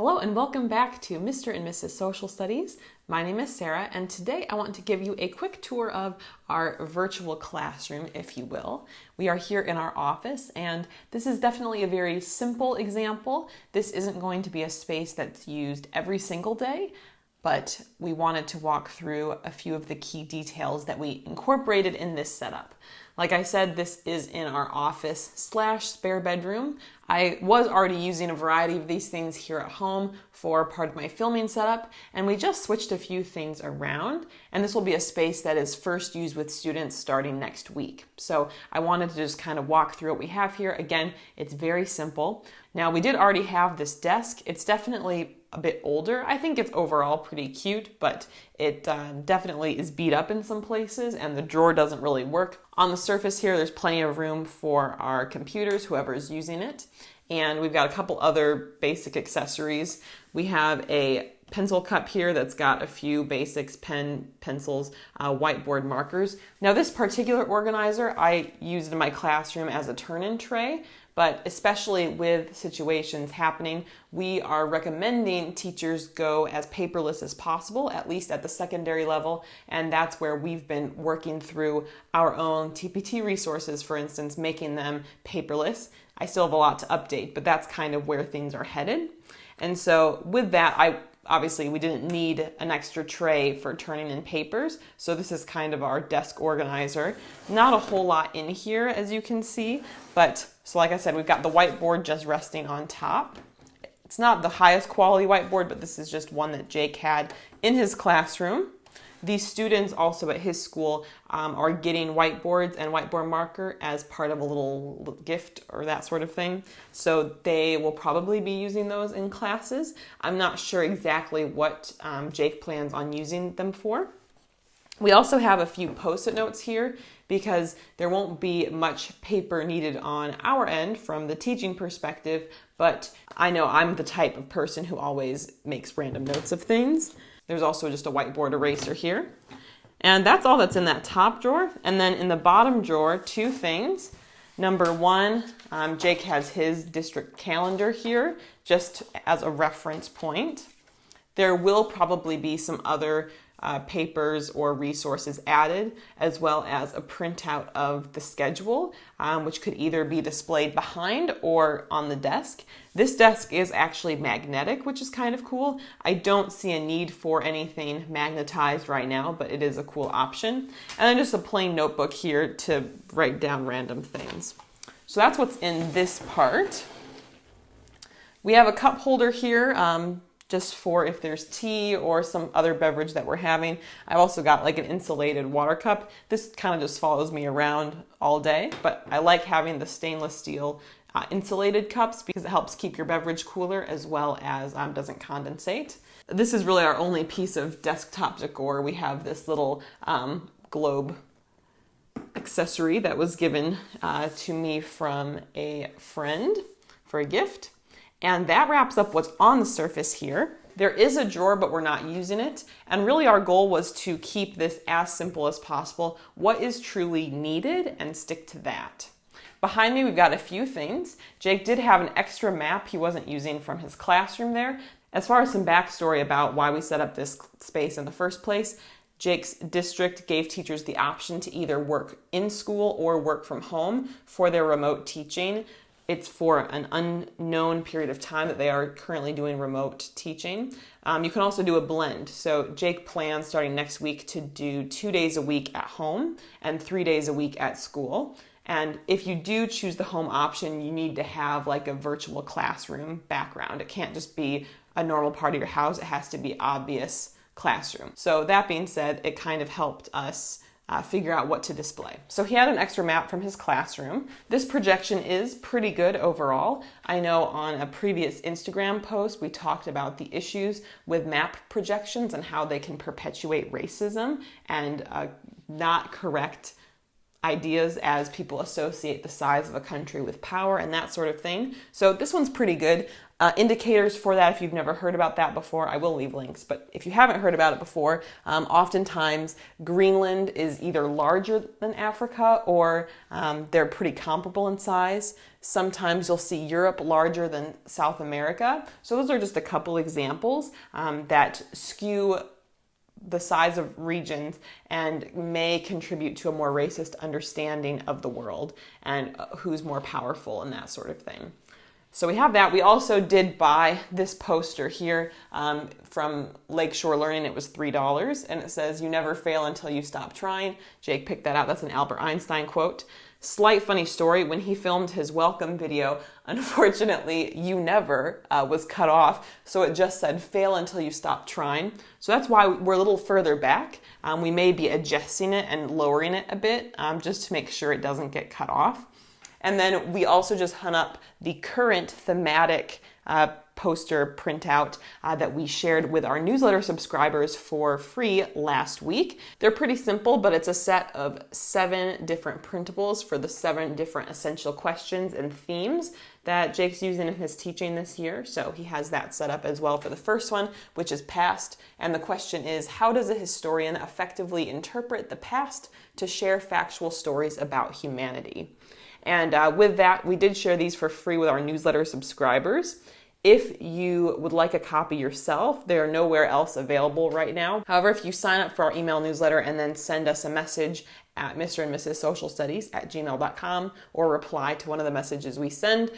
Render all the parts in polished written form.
Hello and welcome back to Mr. and Mrs. Social Studies. My name is Sarah, and today I want to give you a quick tour of our virtual classroom, if you will. We are here in our office, and this is definitely a very simple example. This isn't going to be a space that's used every single day, but we wanted to walk through a few of the key details that we incorporated in this setup. Like I said, this is in our office / spare bedroom. I was already using a variety of these things here at home for part of my filming setup, and we just switched a few things around, and this will be a space that is first used with students starting next week. So I wanted to just kind of walk through what we have here. Again, it's very simple. Now, we did already have this desk. It's definitely a bit older. I think it's overall pretty cute, but it definitely is beat up in some places, and the drawer doesn't really work. On the surface here, there's plenty of room for our computers, whoever is using it. And we've got a couple other basic accessories. We have a pencil cup here that's got a few basics, pen, pencils, whiteboard markers. Now, this particular organizer I used in my classroom as a turn-in tray, but especially with situations happening, we are recommending teachers go as paperless as possible, at least at the secondary level, and that's where we've been working through our own TPT resources, for instance, making them paperless. I still have a lot to update, but that's kind of where things are headed. And so with that, obviously, we didn't need an extra tray for turning in papers, so this is kind of our desk organizer. Not a whole lot in here, as you can see, but so like I said, we've got the whiteboard just resting on top. It's not the highest quality whiteboard, but this is just one that Jake had in his classroom. These students also at his school are getting whiteboards and whiteboard marker as part of a little gift or that sort of thing. So they will probably be using those in classes. I'm not sure exactly what Jake plans on using them for. We also have a few post-it notes here because there won't be much paper needed on our end from the teaching perspective, but I know I'm the type of person who always makes random notes of things. There's also just a whiteboard eraser here. And that's all that's in that top drawer. And then in the bottom drawer, two things. Number one, Jake has his district calendar here, just as a reference point. There will probably be some other papers or resources added, as well as a printout of the schedule, which could either be displayed behind or on the desk. This desk is actually magnetic, which is kind of cool. I don't see a need for anything magnetized right now, but it is a cool option. And then just a plain notebook here to write down random things. So that's what's in this part. We have a cup holder here, just for if there's tea or some other beverage that we're having. I've also got like an insulated water cup. This kind of just follows me around all day, but I like having the stainless steel insulated cups because it helps keep your beverage cooler as well as doesn't condensate. This is really our only piece of desktop decor. We have this little globe accessory that was given to me from a friend for a gift. And that wraps up what's on the surface here. There is a drawer, but we're not using it. And really our goal was to keep this as simple as possible. What is truly needed and stick to that. Behind me, we've got a few things. Jake did have an extra map he wasn't using from his classroom there. As far as some backstory about why we set up this space in the first place, Jake's district gave teachers the option to either work in school or work from home for their remote teaching. It's for an unknown period of time that they are currently doing remote teaching. You can also do a blend. So Jake plans starting next week to do 2 days a week at home and 3 days a week at school. And if you do choose the home option, you need to have like a virtual classroom background. It can't just be a normal part of your house. It has to be obvious classroom. So that being said, it kind of helped us figure out what to display. So he had an extra map from his classroom. This projection is pretty good overall. I know on a previous Instagram post, we talked about the issues with map projections and how they can perpetuate racism and not correct ideas as people associate the size of a country with power and that sort of thing. So this one's pretty good. Indicators for that, if you've never heard about that before, I will leave links, but if you haven't heard about it before, oftentimes Greenland is either larger than Africa or they're pretty comparable in size. Sometimes you'll see Europe larger than South America. So those are just a couple examples that skew the size of regions and may contribute to a more racist understanding of the world and who's more powerful and that sort of thing. So we have that. We also did buy this poster here from Lakeshore Learning. It was $3 and it says, "You never fail until you stop trying." Jake picked that out. That's an Albert Einstein quote. Slight funny story, when he filmed his welcome video, unfortunately, "you never" was cut off, so it just said "fail until you stop trying." So that's why we're a little further back. We may be adjusting it and lowering it a bit just to make sure it doesn't get cut off. And then we also just hung up the current thematic poster printout that we shared with our newsletter subscribers for free last week. They're pretty simple, but it's a set of 7 different printables for the 7 different essential questions and themes that Jake's using in his teaching this year. So he has that set up as well for the first one, which is past. And the question is, how does a historian effectively interpret the past to share factual stories about humanity? And with that, we did share these for free with our newsletter subscribers. If you would like a copy yourself, they are nowhere else available right now. However, if you sign up for our email newsletter and then send us a message at Mr. and Mrs. Social Studies at gmail.com or reply to one of the messages we send,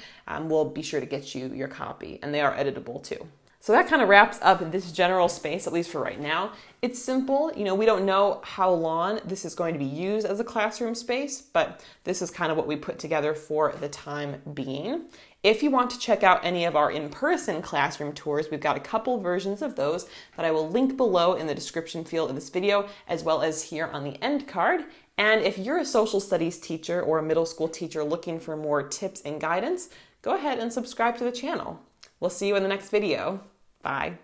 we'll be sure to get you your copy, and they are editable too. So that kind of wraps up this general space, at least for right now. It's simple. We don't know how long this is going to be used as a classroom space, but this is kind of what we put together for the time being. If you want to check out any of our in-person classroom tours, we've got a couple versions of those that I will link below in the description field of this video, as well as here on the end card. And if you're a social studies teacher or a middle school teacher looking for more tips and guidance, go ahead and subscribe to the channel. We'll see you in the next video. Bye.